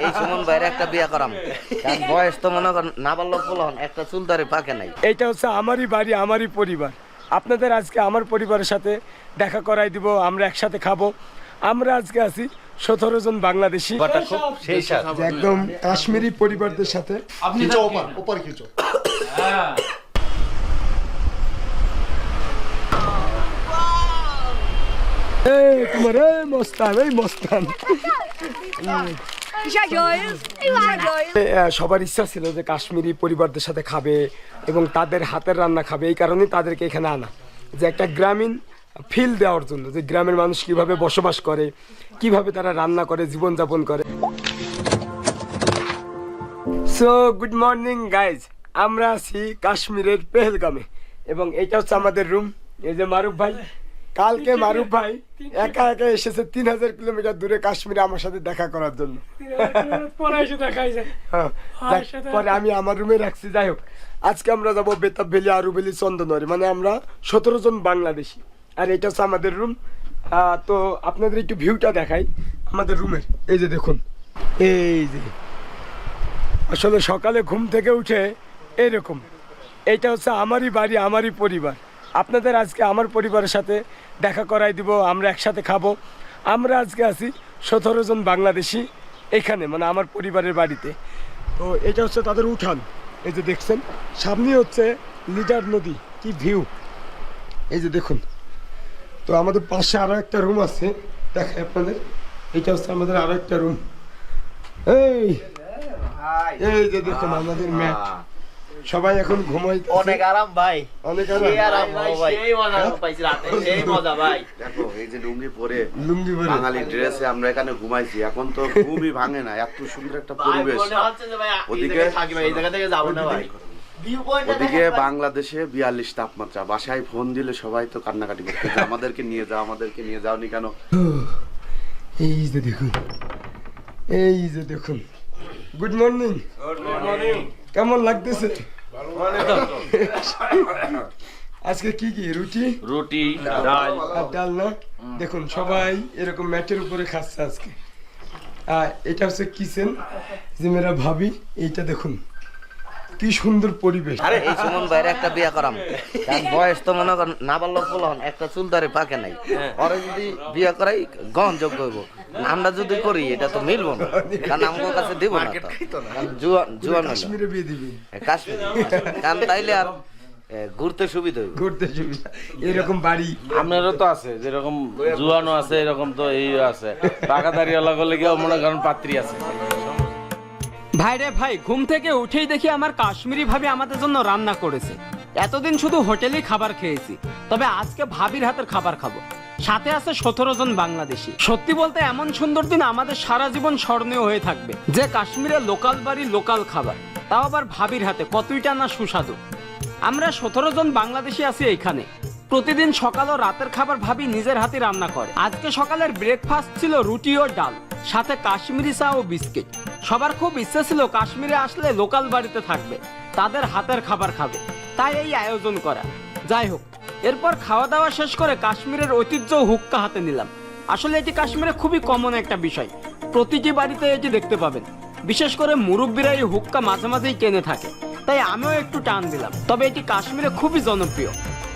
এই সুমন ভাইয়ের একটা বিয়া করাম, কারণ বয়স তো মনে করেন না বললেও বলুন একটা চুলদারি পাকে নাই। এইটা হচ্ছে আমারই বাড়ি, আমারই পরিবার। আপনাদের আজকে আমার পরিবারের সাথে দেখা করাই দিব, আমরা একসাথে খাবো। আমরা আজকে আছি 17 জন বাংলাদেশি, সেই সাথে একদম কাশ্মীরি পরিবারদের সাথে। এই তোমার এই মস্তান, এই মস্তান। সবার ইচ্ছা ছিল যে কাশ্মীরি পরিবারদের সাথে খাবে এবং তাদের হাতের রান্না খাবে, এই কারণে তাদেরকে এখানে আনা, যে একটা গ্রামীণ ফিল দেওয়ার জন্য, যে গ্রামের মানুষ কিভাবে বসবাস করে, কিভাবে তারা রান্না করে, জীবনযাপন করে। সো গুড মর্নিং গাইজ, আমরা আছি কাশ্মীরের পেহেলগামে এবং এইটা হচ্ছে আমাদের রুম। এই যে মারুফ ভাই, কালকে মারুফ ভাই একা একা এসেছে 3000 কিলোমিটার দূরে কাশ্মীরে আমার সাথে দেখা করার জন্য। পরে আমি আমার রুমে রাখছি। যাই হোক, আজকে আমরা যাবো বেতাব ভ্যালি, আরু ভ্যালি, চন্দনওয়ারি, মানে আমরা 17 জন বাংলাদেশি। আর এটা হচ্ছে আমাদের রুম। তো আপনাদের একটু ভিউটা দেখাই আমাদের রুমের। এই যে দেখুন, এই যে আসলে সকালে ঘুম থেকে উঠে এরকম, এইটা হচ্ছে আমারই বাড়ি, আমারই পরিবার। আপনাদের আজকে আমার পরিবারের সাথে দেখা করাই দিব, আমরা একসাথে খাবো। আমরা আজকে আছি 17 জন বাংলাদেশি এখানে, মানে আমার পরিবারের বাড়িতে। তো এটা হচ্ছে তাদের উঠান, এই যে দেখছেন সামনে হচ্ছে লিডার নদী, কি ভিউ, এই যে দেখুন। তো আমাদের পাশে আরো একটা রুম আছে, দেখাই আপনাদের। এটা হচ্ছে আমাদের আরো একটা রুম। এই যে দেখুন আমাদের ম্যাট, সবাই এখন ঘুমাই। অনেক আরাম ভাই, অনেক আরাম ভাই, সেই মজা পাইছি রাতে, সেই মজা ভাই। দেখো এই যে লুঙ্গি পরে পরে বাঙালি ড্রেসে আমরা এখানে ঘুমাইছি, এখন তো ঘুমই ভাঙে না, এত সুন্দর একটা ভাই পরিবেশ। মনে হচ্ছে যে ভাই ওদিকে ওদিকে থাকি ভাই, এই জায়গা থেকে যাব না ভাই। ভিউ পয়েন্টটা ওদিকে বাংলাদেশে 42 তাপমাত্রা, বাসায় ফোন দিলে সবাই তো কান্নাকাটি করতে, আমাদেরকে নিয়ে যাও, আমাদেরকে নিয়ে যাওনি কেন। এই যে দেখুন, এই যে দেখুন। Good morning. কেমন লাগতেছে? আজকে কি কি রুটি, রুটি, ডাল আর ডাল না? দেখুন সবাই এরকম ম্যাটের উপরে খাচ্ছে আজকে। এটা হচ্ছে কিচেন, যে মেরা ভাবি। এইটা দেখুন কি সুন্দর পরিবেশ। আরে এই সুমন ভাইয়ের একটা বিয়া করাম, কারণ বয়স তো মনে করেন না বললেও বলুন একটা চুলদারি পাকে নাই। ওরা যদি বিয়া করাই গ্রহণযোগ্য হইব, আমরা যদি করি এটা তো মিলবো না, কারণ আমার কাছে দিব না তো। জুয়ান কাশ্মীরে বিয়ে দিবি? কাশ্মীর, কারণ তাইলে আর ঘুরতে সুবিধা হইব। ঘুরতে সুবিধা, এরকম বাড়ি আপনারও তো আছে, যেরকম জুয়ানো আছে এরকম তো এই আছে, টাকাদারিওয়ালা করলে গিয়ে মনে করেন পাত্রী আছে। ভাই রে ভাই, ঘুম থেকে উঠেই দেখি আমার কাশ্মীরি ভাবি আমাদের জন্য রান্না করেছে। এতদিন শুধু হোটেলেই খাবার খেয়েছি, তবে আজকে ভাবির হাতের খাবার খাবো। সাথে আছে 17 জন বাংলাদেশি। সত্যি বলতে এমন সুন্দর দিন আমাদের সারা জীবন স্মরণীয় হয়ে থাকবে, যে কাশ্মীরের লোকাল বাড়ি, লোকাল খাবার, তাও আবার ভাবির হাতে, কতইটা না সুস্বাদু। আমরা 17 জন বাংলাদেশি আছি এইখানে। প্রতিদিন সকাল ও রাতের খাবার ভাবি নিজের হাতে রান্না করে। আজকে সকালের ব্রেকফাস্ট ছিল রুটি ও ডাল, সাথে কাশ্মীরি চা ও বিস্কিট। সবার খুব ইচ্ছে ছিল কাশ্মীরে আসলে লোকাল বাড়িতে থাকবে, তাদের হাতের খাবার খাবে, তাই এই আয়োজন করা। যাই হোক, এরপর খাওয়া দাওয়া শেষ করে কাশ্মীরের ঐতিহ্য হুক্কা হাতে নিলাম। আসলে এটি কাশ্মীরে খুবই কমন একটা বিষয়, প্রতিটি বাড়িতে এটি দেখতে পাবেন। বিশেষ করে মুরব্বীরা এই হুক্কা মাঝে মাঝেই কেনে থাকে, তাই আমিও একটু টান দিলাম। তবে এটি কাশ্মীরে খুবই জনপ্রিয়।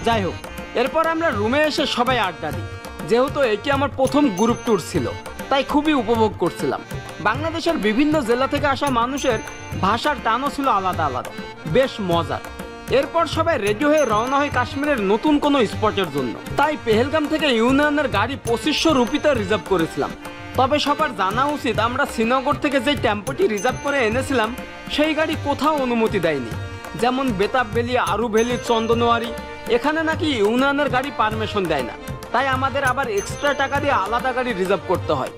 যাই হোক, এরপর আমরা রুমে এসে সবাই আড্ডা দিই। যেহেতু এটি আমার প্রথম গ্রুপ ট্যুর ছিল, তাই খুবই উপভোগ করছিলাম। বাংলাদেশের বিভিন্ন জেলা থেকে আসা মানুষের ভাষার টানও ছিল আলাদা আলাদা, বেশ মজার। এরপর সবাই রেডি হয়ে রওনা হয় কাশ্মীরের নতুন কোনো স্পটের জন্য। তাই পেহেলগাম থেকে ইউনিয়নের গাড়ি 2500 রুপিতে রিজার্ভ করেছিলাম। তবে সবার জানা উচিত, আমরা শ্রীনগর থেকে যে টেম্পোটি রিজার্ভ করে এনেছিলাম, সেই গাড়ি কোথাও অনুমতি দেয়নি। যেমন বেতাব ভ্যালি, আরু ভ্যালি, চন্দনওয়ারি, এখানে নাকি ইউনিয়নের গাড়ি পারমিশন দেয় না, তাই আমাদের আবার এক্সট্রা টাকা দিয়ে আলাদা গাড়ি রিজার্ভ করতে হয়।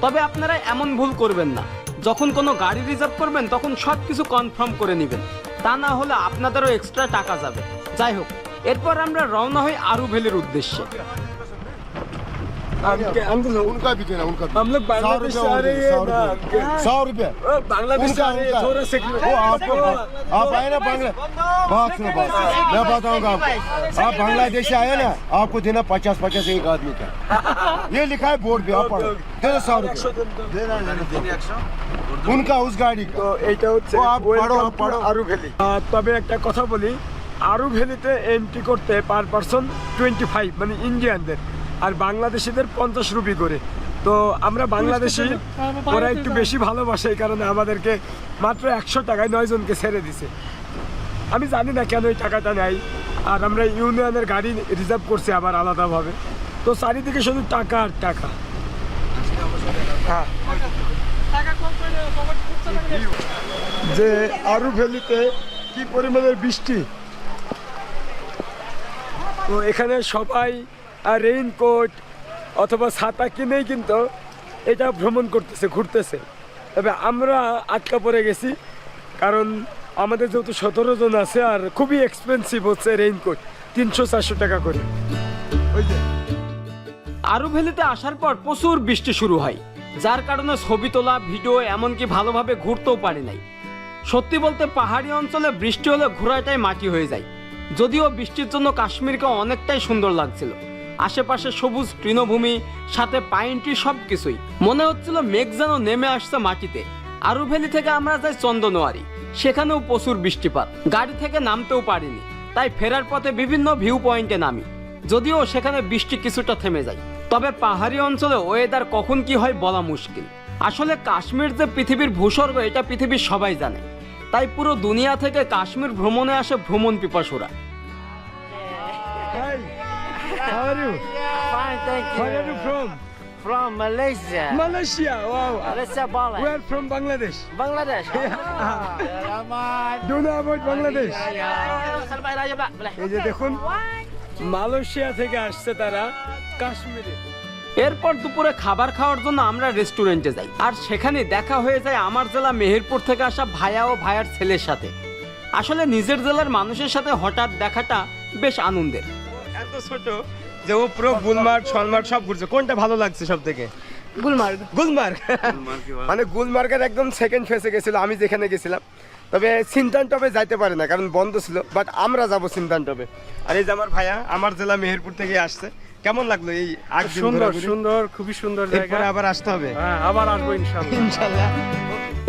তবে আপনারা এমন ভুল করবেন না, যখন কোনো গাড়ি রিজার্ভ করবেন তখন সব কিছু কনফার্ম করে নেবেন, তা না হলে আপনাদেরও এক্সট্রা টাকা যাবে। যাই হোক, এরপর আমরা রওনা হই আরু ভ্যালির উদ্দেশ্যে। अंकल उनका भी देना उनका भी। हम लोग बांग्लादेश से आ रहे हैं ना। 100 रुपये बांग्लादेश से आ रहे हैं, थोड़ा सा वो आपको आप आए ना बांग्ला बात सुनो बात मैं बताऊंगा आपको आप बांग्लादेश से आए ना आपको देना 50-50 एक आदमी का ये लिखा है बोर्ड पे आप पढ़ो देना 100 रुपये उनका उस गाड़ी का তো এইটা হচ্ছে ও, আপ পড়ো, welcome আপ to পড়ো। আরু ভ্যালি। তবে একটা কথা বলি, আরু ভ্যালিতে এন্ট্রি করতে পার পারসন 25 মানে ইন্ডিয়ানদের, আর বাংলাদেশিদের 50 রুপি করে। তো আমরা বাংলাদেশি, ওরা একটু বেশি ভালোবাসে, এই কারণে আমাদেরকে মাত্র 100 টাকায় 9 জনকে ছেড়ে দিছে। আমি জানি না কেন এই টাকাটা নেয়, আর আমরা ইউনিয়নের গাড়ি রিজার্ভ করছি আবার আলাদাভাবে। তো চারিদিকে শুধু টাকা আর টাকা। হ্যাঁ, যে আরু ভ্যালিতে কি পরিমাণের বৃষ্টি, তো এখানে সবাই রেইনকোট অথবা ছাতা কিনেই কিন্তু এটা ভ্রমণ করতেছে, ঘুরতেছে। তবে আমরা আটকা পড়ে গেছি, কারণ আমাদের যেহেতু 17 জন আছে, আর খুবই এক্সপেন্সিভ হচ্ছে রেইনকোট, 300-400 টাকা করে। ওই যে আরু ভ্যালিতে আসার পর প্রচুর বৃষ্টি শুরু হয়, যার কারণে ছবি তোলা, ভিডিও এমনকি ভালোভাবে ঘুরতেও পারি নাই। সত্যি বলতে পাহাড়ি অঞ্চলে বৃষ্টি হলে ঘোরাটাই মাটি হয়ে যায়। যদিও বৃষ্টির জন্য কাশ্মীরকে অনেকটাই সুন্দর লাগছিল, আশেপাশে সবুজ তৃণভূমি, সাথে পাইন ট্রি, সব কিছুই মনে হচ্ছিল মেঘ যেন নেমে আসছে মাটিতে। আরু ভ্যালি থেকে আমরা যাই চন্দনওয়ারি, সেখানেও প্রচুর বৃষ্টিপাত, গাড়ি থেকে নামতেও পারিনি, তাই ফেরার পথে বিভিন্ন ভিউ পয়েন্টে নামি। যদিও সেখানে বৃষ্টি কিছুটা থেমে যায়, তবে পাহাড়ি অঞ্চলে ওয়েদার কখন কি হয় বলা মুশকিল। আসলে কাশ্মীর যে পৃথিবীর ভূস্বর্গ এটা পৃথিবীর সবাই জানে, তাই পুরো দুনিয়া থেকে কাশ্মীর ভ্রমণে আসে ভ্রমণ পিপাসুরা। Hi, how are you? Fine, thank you. Where are you from? From Malaysia. Malaysia. Wow. Malaysia, Bali. We are from Bangladesh. Bangladesh. Do you know about Bangladesh? Sampai aja, Pak. Boleh. এই যে দেখুন, Malaysia থেকে আসছে তারা কাশ্মীরে। এরপর দুপুরে খাবার খাওয়ার জন্য আমরা রেস্টুরেন্টে যাই, আর সেখানে দেখা হয়ে যায় আমার জেলা মেহেরপুর থেকে আসা ভাইয়া ও ভাইয়ার ছেলের সাথে। আসলে নিজের জেলার মানুষের সাথে হঠাৎ দেখাটা বেশ আনন্দের। এত ছোট যে ও পুরো গুলমার্গ সলমার্গ সব ঘুরছে, কোনটা ভালো লাগছে সব থেকে? গুলমার্গ। গুলমার্গ মানে গুলমার্গের একদম সেকেন্ড ফেসে গেছিল আমি যেখানে গেছিলাম। তবে সিনতান টপে যাইতে পারে না, কারণ বন্ধ ছিল, বাট আমরা যাব সিনতান টপে। আর এই যে আমার ভাইয়া আমার জেলা মেহেরপুর থেকে আসছে। কেমন লাগলো এই সুন্দর সুন্দর, খুবই সুন্দর জায়গা। এরপরে আবার আসতে হবে? হ্যাঁ, আবার আসবো ইনশাআল্লাহ। ইনশাআল্লাহ।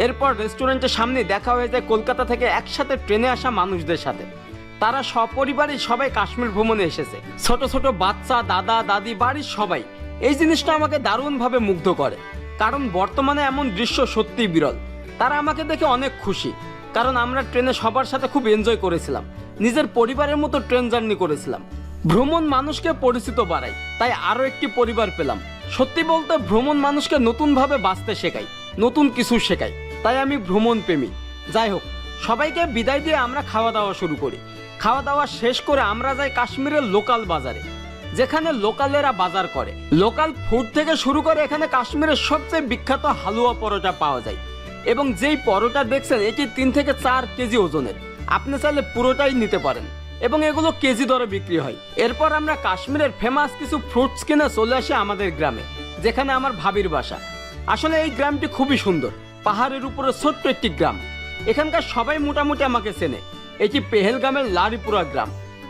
এরপর রেস্টুরেন্টের সামনে দেখা হয়ে যায় কলকাতা থেকে একসাথে ট্রেনে আসা মানুষদের সাথে। তারা সপরিবারে সবাই কাশ্মীর ভ্রমণে এসেছে, ছোট ছোট বাচ্চা, দাদা দাদি, বাড়ির সবাই। এই জিনিসটা আমাকে দারুণভাবে মুগ্ধ করে, কারণ বর্তমানে এমন দৃশ্য সত্যিই বিরল। তারা আমাকে দেখে অনেক খুশি, কারণ আমরা ট্রেনে সবার সাথে খুব এনজয় করেছিলাম, নিজের পরিবারের মতো ট্রেন জার্নি করেছিলাম। ভ্রমণ মানুষকে পরিচিত বাড়ায়, তাই আরো একটি পরিবার পেলাম। সত্যি বলতে ভ্রমণ মানুষকে নতুনভাবে বাঁচতে শেখায়, নতুন কিছু শেখায়, তাই আমি ভ্রমণ প্রেমী। যাই হোক, সবাইকে বিদায় দিয়ে আমরা খাওয়া দাওয়া শুরু করি। খাওয়া দাওয়া শেষ করে আমরা যাই কাশ্মীরের লোকাল বাজারে, যেখানে লোকালেরা বাজার করে। লোকাল ফুড থেকে শুরু করে এখানে কাশ্মীরের সবচেয়ে বিখ্যাত হালুয়া পরোটা পাওয়া যায়, এবং যেই পরোটা দেখছেন এটি 3 থেকে 4 কেজি ওজনের। আপনি চাইলে পুরোটাই নিতে পারেন, এবং এগুলো কেজি দরে বিক্রি হয়। এরপর আমরা কাশ্মীরের ফেমাস কিছু ফ্রুটস কিনে চলে আসি আমাদের গ্রামে, যেখানে আমার ভাবির বাসা। আসলে এই গ্রামটি খুবই সুন্দর, পাহাড়ের উপরে ছোট্ট একটি গ্রাম। এখানকার সবাই মোটামুটি আমাকে চেনে। এটি পেহেলগামের লারিপুরা গ্রাম।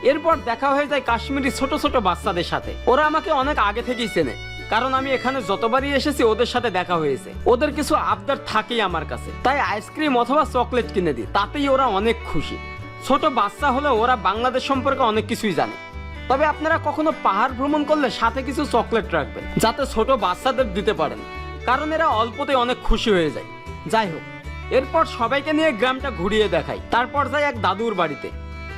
এরপর দেখা হয়ে যায় কাশ্মীরি ছোট ছোট বাচ্চাদের সাথে। ওরা আমাকে অনেক আগে থেকেই চেনে, কারণ আমি এখানে যতবারই এসেছি ওদের সাথে দেখা হয়েছে। ওদের কিছু আবদার থাকেই আমার কাছে, তাই আইসক্রিম অথবা চকলেট কিনে দিই, তাতেই ওরা অনেক খুশি। ছোট বাচ্চা হলে ওরা বাংলাদেশ সম্পর্কে অনেক কিছুই জানে। তবে আপনারা কখনো পাহাড় ভ্রমণ করলে সাথে কিছু চকলেট রাখবেন, যাতে ছোট বাচ্চাদের দিতে পারেন, কারণ এরা অল্পতে অনেক খুশি হয়ে যায়। যাই হোক, এরপর সবাইকে নিয়ে গ্রামটা ঘুরিয়ে দেখাই। তারপর যাই এক দাদুর বাড়িতে,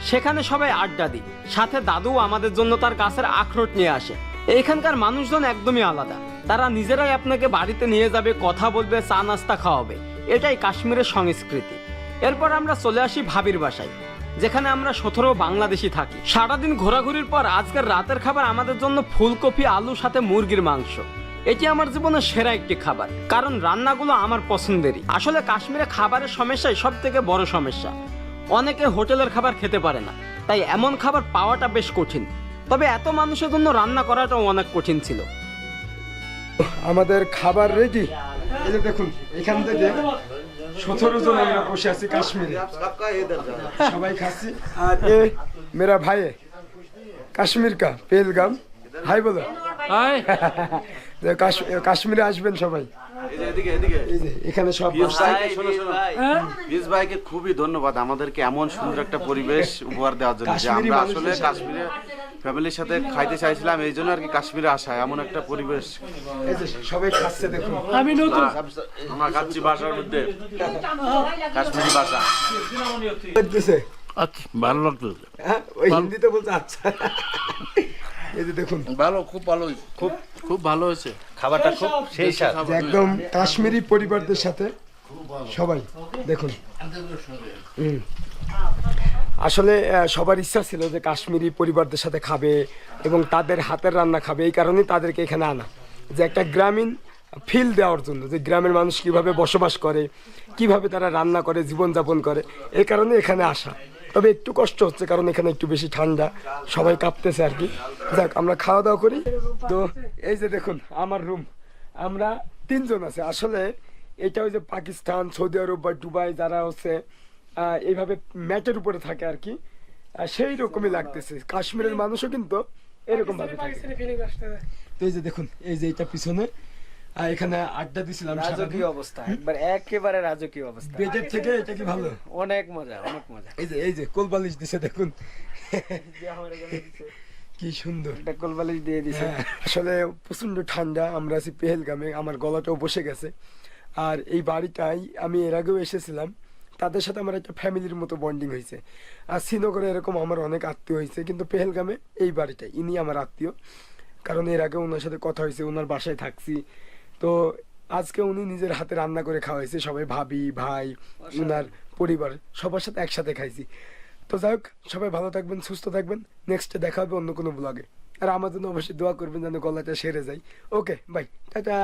সেখানে সবাই আড্ডা দিই। সাথে দাদু আমাদের জন্য তার গাছের আখরোট নিয়ে আসে। এইখানকার মানুষজন একদমই আলাদা, তারা নিজেরাই আপনাকে বাড়িতে নিয়ে যাবে, কথা বলবে, চা নাস্তা খাওয়াবে। এটাই কাশ্মীরের সংস্কৃতি। এরপর আমরা চলে আসি ভাবির বাসায়, যেখানে আমরা 17 বাংলাদেশি থাকি। সারাদিন ঘোরাঘুরির পর আজকের রাতের খাবার আমাদের জন্য ফুলকপি, আলু, সাথে মুরগির মাংস। এটি আমার জীবনের সেরা একটি খাবার, কারণ রান্নাগুলো আমার পছন্দেরই। আসলে কাশ্মীরে খাবারের সমস্যাই সব থেকে বড় সমস্যা। অনেকে হোটেলের খাবার খেতে পারে না, তাই এমন খাবার পাওয়াটা বেশ কঠিন। তবে এত মানুষের জন্য রান্না করাটাও অনেক কঠিন ছিল। আমাদের খাবার রেডি। এই যে দেখুন এখান থেকে 17 জন আমরা বসে আছি কাশ্মীরে, সবাই খাচ্ছি। আর এ মেরা ভাই কাশ্মীর কা পেহেলগাম, হাই বলো। হাই। কাশ্মীরে আসবেন সবাই। এই যে এখানে সব বিশ ভাইকে খুবই ধন্যবাদ আমাদেরকে এমন সুন্দর একটা পরিবেশ উপহার দেওয়ার জন্য, যে আমরা আসলে কাশ্মীরে ফ্যামিলির সাথে খাইতে চাইছিলাম, এই জন্য আর কি কাশ্মীরে আসা, এমন একটা পরিবেশ। এই যে সবাই খাচ্ছে দেখুন। আমি নতুন আমরা খাচ্ছি বাসার মধ্যে কাশ্মীরি ভাষা। লাগতেছে? আচ্ছা ভালো লাগতেছে, হ্যাঁ ওই হিন্দিতে বলতে আচ্ছা। এই যে দেখুন ভালো, খুব ভালো, খুব খুব ভালো হয়েছে খাবারটা খুব সেই স্বাদ। যে একদম কাশ্মীরি পরিবারদের সাথে সবাই দেখুন। আসলে সবার ইচ্ছা ছিল যে কাশ্মীরি পরিবারদের সাথে খাবে এবং তাদের হাতের রান্না খাবে, এই কারণেই তাদেরকে এখানে আনা, যে একটা গ্রামীণ ফিল দেওয়ার জন্য, যে গ্রামের মানুষ কিভাবে বসবাস করে, কিভাবে তারা রান্না করে, জীবনযাপন করে, এই কারণে এখানে আসা। তবে একটু কষ্ট হচ্ছে কারণ এখানে একটু বেশি ঠান্ডা, সবাই কাঁপতেছে আর কি। যাক আমরা খাওয়া দাওয়া করি। তো এই যে দেখুন আমার রুম, আমরা 3 জন আছে। আসলে এটা ওই যে পাকিস্তান, সৌদি আরব বা দুবাই যারা হচ্ছে এইভাবে ম্যাটের উপরে থাকে আর কি, সেই রকমই লাগতেছে। কাশ্মীরের মানুষও কিন্তু এরকম ভাবে থাকে। তো এই যে দেখুন এই যে এটা পিছনে, এখানে আড্ডা দিছিলাম। রাজকীয় অবস্থা, একবার একেবারে রাজকীয় অবস্থা। বেজের থেকে এটা কি ভালো? অনেক মজা, অনেক মজা। এই যে কোলবালিশ দিছে দেখুন, কি সুন্দর একটা কোলবালিশ দিয়ে দিছে। হ্যাঁ, আসলে প্রচন্ড ঠান্ডা। আমরা আছি পেহেলগামে, আমার গলাটাও বসে গেছে। আর এই বাড়িটাই আমি এর আগেও এসেছিলাম, তাদের সাথে আমার একটা ফ্যামিলির মতো বন্ডিং হয়েছে। আর শ্রীনগরে এরকম আমার অনেক আত্মীয় হয়েছে, কিন্তু পেহেলগামে এই বাড়িটাই, ইনি আমার আত্মীয়। কারণ এর আগে ওনার সাথে কথা হয়েছে, ওনার বাসায় থাকছি। তো আজকে উনি নিজের হাতে রান্না করে খাওয়াইছে, সবাই ভাবি ভাই ওনার পরিবার সবার সাথে একসাথে খাইছি। তো যাই হোক সবাই ভালো থাকবেন, সুস্থ থাকবেন। নেক্সটে দেখা হবে অন্য কোনো ব্লগে। আর আমার জন্য অবশ্যই দোয়া করবেন যেন গলাটা সেরে যায়। Okay bye, tata.